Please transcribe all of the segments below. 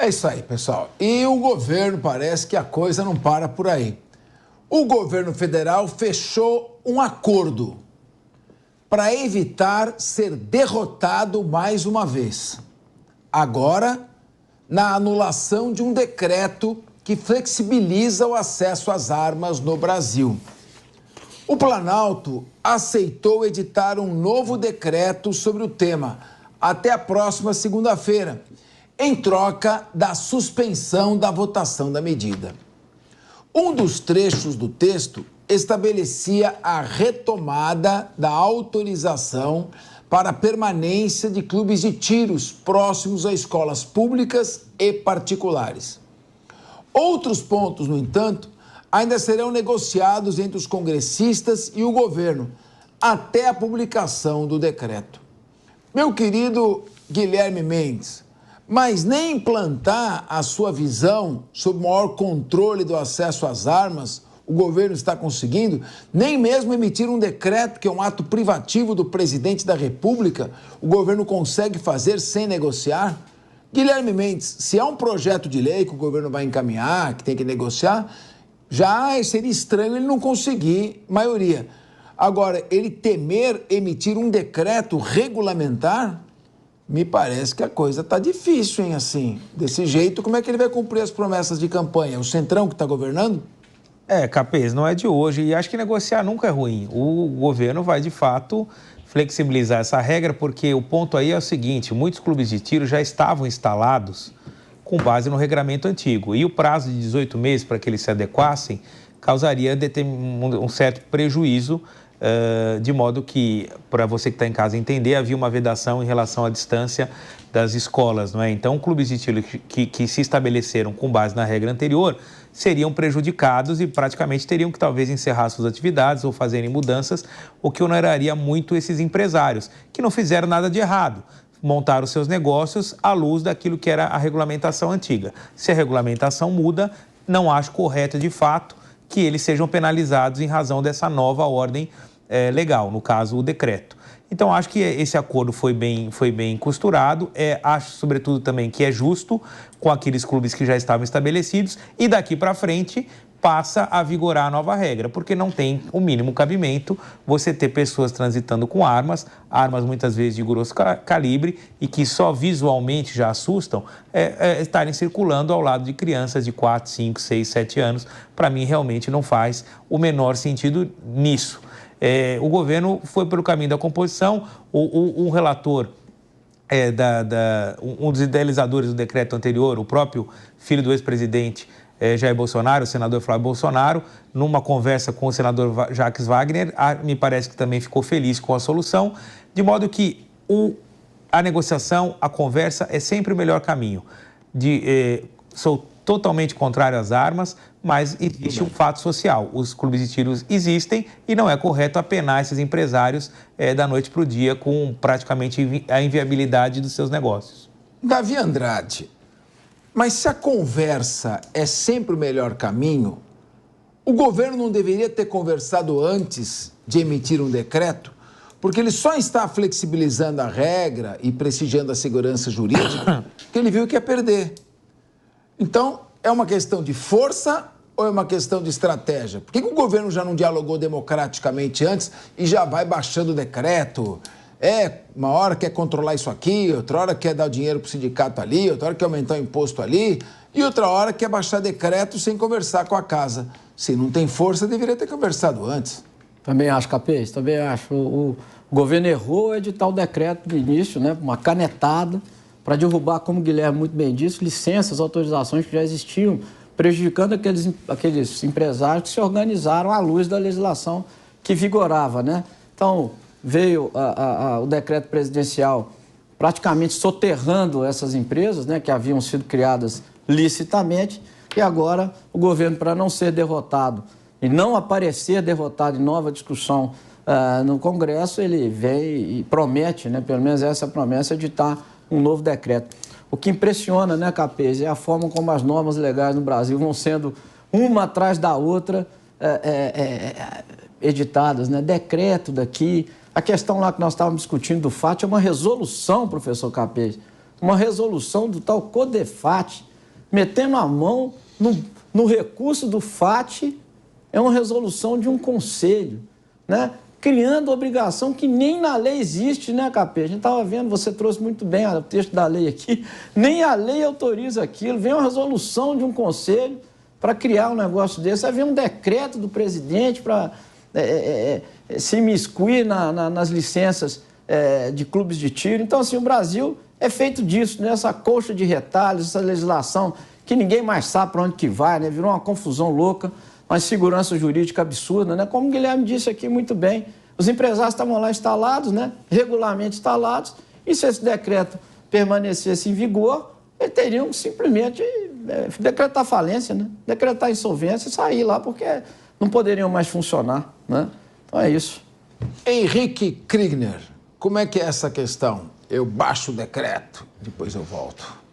É isso aí, pessoal. E o governo, parece que a coisa não para por aí. O governo federal fechou um acordo para evitar ser derrotado mais uma vez. Agora, na anulação de um decreto que flexibiliza o acesso às armas no Brasil. O Planalto aceitou editar um novo decreto sobre o tema até a próxima segunda-feira, em troca da suspensão da votação da medida. Um dos trechos do texto estabelecia a retomada da autorização para a permanência de clubes de tiros próximos a escolas públicas e particulares. Outros pontos, no entanto, ainda serão negociados entre os congressistas e o governo, até a publicação do decreto. Meu querido Guilherme Mendes, mas nem implantar a sua visão sobre o maior controle do acesso às armas o governo está conseguindo, nem mesmo emitir um decreto, que é um ato privativo do presidente da República, o governo consegue fazer sem negociar? Guilherme Mendes, se há um projeto de lei que o governo vai encaminhar, que tem que negociar, já seria estranho ele não conseguir maioria. Agora, ele temer emitir um decreto regulamentar, me parece que a coisa está difícil, hein, assim. Desse jeito, como é que ele vai cumprir as promessas de campanha? O Centrão que está governando? Capês, não é de hoje, e acho que negociar nunca é ruim. O governo vai, de fato, flexibilizar essa regra, porque o ponto aí é o seguinte: muitos clubes de tiro já estavam instalados com base no regramento antigo, e o prazo de 18 meses para que eles se adequassem causaria um certo prejuízo, de modo que, para você que está em casa entender, havia uma vedação em relação à distância das escolas, não é? Então, clubes de tiro que se estabeleceram com base na regra anterior seriam prejudicados e praticamente teriam que talvez encerrar suas atividades ou fazerem mudanças, o que oneraria muito esses empresários, que não fizeram nada de errado, montaram seus negócios à luz daquilo que era a regulamentação antiga. Se a regulamentação muda, não acho correto, de fato, que eles sejam penalizados em razão dessa nova ordem legal, no caso, o decreto. Então, acho que esse acordo foi bem costurado. Acho, sobretudo, também que é justo com aqueles clubes que já estavam estabelecidos, e daqui para frente passa a vigorar a nova regra, porque não tem o mínimo cabimento você ter pessoas transitando com armas muitas vezes de grosso calibre e que só visualmente já assustam, estarem circulando ao lado de crianças de 4, 5, 6, 7 anos. Para mim, realmente não faz o menor sentido nisso. O governo foi pelo caminho da composição. Um relator, um dos idealizadores do decreto anterior, o próprio filho do ex-presidente Jair Bolsonaro, o senador Flávio Bolsonaro, numa conversa com o senador Jacques Wagner, me parece que também ficou feliz com a solução, de modo que a negociação, a conversa é sempre o melhor caminho. Sou totalmente contrário às armas, mas existe um fato social. Os clubes de tiros existem e não é correto apenar esses empresários da noite para o dia com praticamente a inviabilidade dos seus negócios. Davi Andrade, mas se a conversa é sempre o melhor caminho, o governo não deveria ter conversado antes de emitir um decreto? Porque ele só está flexibilizando a regra e prestigiando a segurança jurídica que ele viu que ia perder. Então, é uma questão de força ou é uma questão de estratégia? Por que o governo já não dialogou democraticamente antes e já vai baixando o decreto? Uma hora quer controlar isso aqui, outra hora quer dar o dinheiro para o sindicato ali, outra hora quer aumentar o imposto ali, e outra hora quer baixar decreto sem conversar com a casa. Se não tem força, deveria ter conversado antes. Também acho, Capês, também acho. O governo errou ao editar o decreto do início, né, uma canetada, para derrubar, como o Guilherme muito bem disse, licenças, autorizações que já existiam, prejudicando aqueles empresários que se organizaram à luz da legislação que vigorava, né? Então, veio o decreto presidencial praticamente soterrando essas empresas, né, que haviam sido criadas licitamente, e agora o governo, para não ser derrotado e não aparecer derrotado em nova discussão no Congresso, ele vem e promete, né, pelo menos essa promessa, editar um novo decreto. O que impressiona, né, Capês, é a forma como as normas legais no Brasil vão sendo uma atrás da outra editadas, né? Decreto daqui. A questão lá que nós estávamos discutindo do FAT é uma resolução, professor Capês, uma resolução do tal CODEFAT, metendo a mão no recurso do FAT, é uma resolução de um conselho, né? Criando obrigação que nem na lei existe, né, Capê? A gente estava vendo, você trouxe muito bem o texto da lei aqui, nem a lei autoriza aquilo, vem uma resolução de um conselho para criar um negócio desse, aí vem um decreto do presidente para se imiscuir nas licenças de clubes de tiro. Então, assim, o Brasil é feito disso, né? Essa colcha de retalhos, essa legislação que ninguém mais sabe para onde que vai, né? Virou uma confusão louca, uma insegurança jurídica absurda, né? Como o Guilherme disse aqui muito bem, os empresários estavam lá instalados, né? Regularmente instalados, e se esse decreto permanecesse em vigor, eles teriam que simplesmente decretar falência, né? Decretar insolvência e sair lá, porque não poderiam mais funcionar, né? Então é isso. Henrique Kriegner, como é que é essa questão? Eu baixo o decreto, depois eu volto.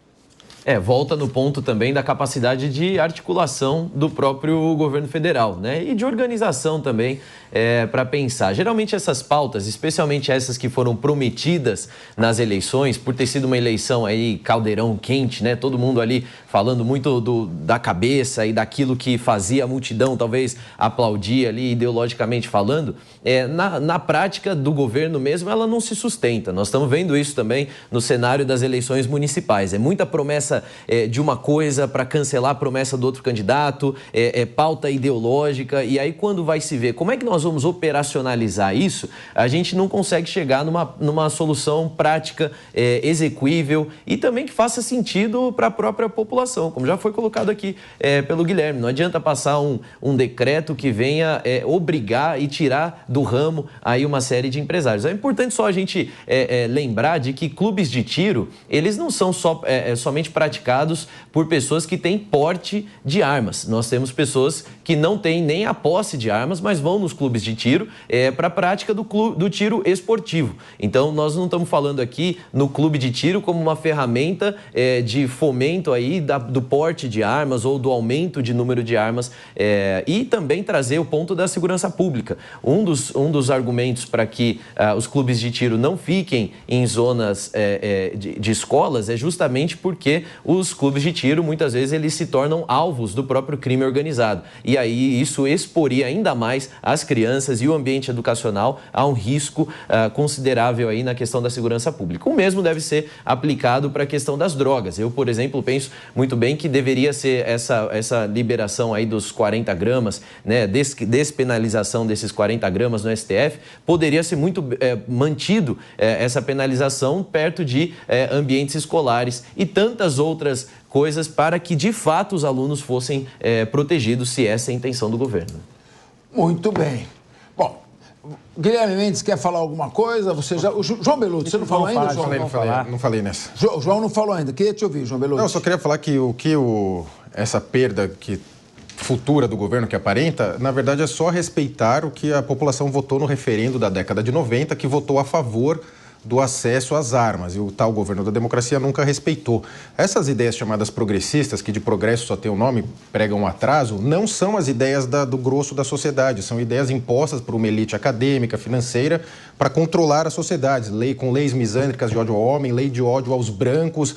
Volta no ponto também da capacidade de articulação do próprio governo federal, né? E de organização também para pensar. Geralmente essas pautas, especialmente essas que foram prometidas nas eleições, por ter sido uma eleição aí caldeirão quente, né? Todo mundo ali falando muito da cabeça e daquilo que fazia a multidão talvez aplaudir ali ideologicamente falando, na prática do governo mesmo ela não se sustenta. Nós estamos vendo isso também no cenário das eleições municipais. É muita promessa de uma coisa para cancelar a promessa do outro candidato, pauta ideológica, e aí quando vai se ver como é que nós vamos operacionalizar isso, a gente não consegue chegar numa solução prática, execuível e também que faça sentido para a própria população, como já foi colocado aqui pelo Guilherme. Não adianta passar um decreto que venha obrigar e tirar do ramo aí uma série de empresários. É importante só a gente lembrar de que clubes de tiro, eles não são somente praticados por pessoas que têm porte de armas. Nós temos pessoas que não têm nem a posse de armas, mas vão nos clubes de tiro para a prática do tiro esportivo. Então, nós não estamos falando aqui no clube de tiro como uma ferramenta de fomento aí do porte de armas ou do aumento de número de armas e também trazer o ponto da segurança pública. Um dos argumentos para que os clubes de tiro não fiquem em zonas de escolas é justamente porque os clubes de tiro, muitas vezes, eles se tornam alvos do próprio crime organizado. E aí isso exporia ainda mais as crianças e o ambiente educacional a um risco considerável aí na questão da segurança pública. O mesmo deve ser aplicado para a questão das drogas. Eu, por exemplo, penso muito bem que deveria ser essa liberação aí dos 40 gramas, né, despenalização desses 40 gramas no STF, poderia ser muito mantido essa penalização perto de ambientes escolares e tantas outras coisas para que, de fato, os alunos fossem protegidos, se essa é a intenção do governo. Muito bem. Bom, Guilherme Mendes quer falar alguma coisa? O João Beluto, você não falou ainda, João? Não falei nessa. João não falou ainda. Queria te ouvir, João Beluto. Não, eu só queria falar que essa perda futura do governo que aparenta, na verdade, é só respeitar o que a população votou no referendo da década de 90, que votou a favor do acesso às armas, e o tal governo da democracia nunca respeitou. Essas ideias chamadas progressistas, que de progresso só tem o nome, pregam um atraso, não são as ideias do grosso da sociedade, são ideias impostas por uma elite acadêmica, financeira, para controlar a sociedade, com leis misândricas de ódio ao homem, lei de ódio aos brancos,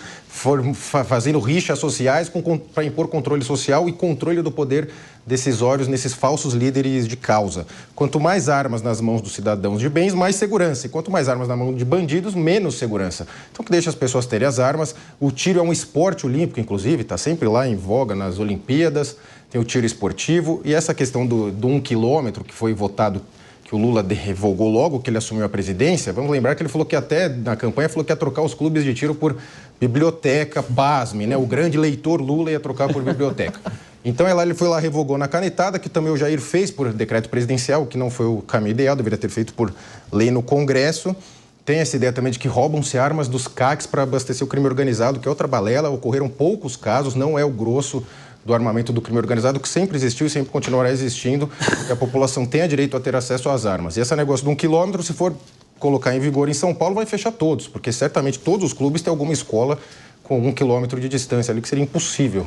fazendo rixas sociais para impor controle social e controle do poder decisórios nesses falsos líderes de causa. Quanto mais armas nas mãos dos cidadãos de bens, mais segurança. E quanto mais armas na mão de bandidos, menos segurança. Então, que deixa as pessoas terem as armas. O tiro é um esporte olímpico, inclusive, está sempre lá em voga nas Olimpíadas. Tem o tiro esportivo. E essa questão do 1 quilômetro, que foi votado, que o Lula revogou logo que ele assumiu a presidência, vamos lembrar que ele falou que até na campanha falou que ia trocar os clubes de tiro por biblioteca, pasme, né? O grande leitor Lula ia trocar por biblioteca. Então ele foi lá, revogou na canetada, que também o Jair fez por decreto presidencial, que não foi o caminho ideal, deveria ter feito por lei no Congresso. Tem essa ideia também de que roubam-se armas dos CACs para abastecer o crime organizado, que é outra balela. Ocorreram poucos casos, não é o grosso do armamento do crime organizado, que sempre existiu e sempre continuará existindo, e a população tenha direito a ter acesso às armas. E esse negócio de 1 quilômetro, se for colocar em vigor em São Paulo, vai fechar todos, porque certamente todos os clubes têm alguma escola com 1 quilômetro de distância ali, que seria impossível.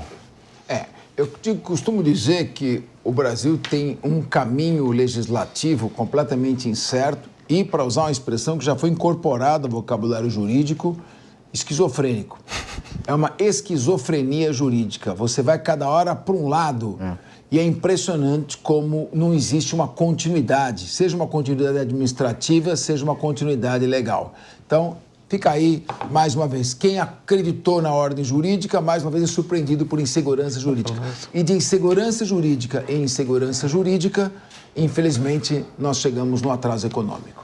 Eu costumo dizer que o Brasil tem um caminho legislativo completamente incerto e, para usar uma expressão que já foi incorporada ao vocabulário jurídico, esquizofrênico. É uma esquizofrenia jurídica. Você vai cada hora para um lado e é impressionante como não existe uma continuidade, seja uma continuidade administrativa, seja uma continuidade legal. Então, fica aí, mais uma vez, quem acreditou na ordem jurídica, mais uma vez é surpreendido por insegurança jurídica. E de insegurança jurídica em insegurança jurídica, infelizmente, nós chegamos no atraso econômico.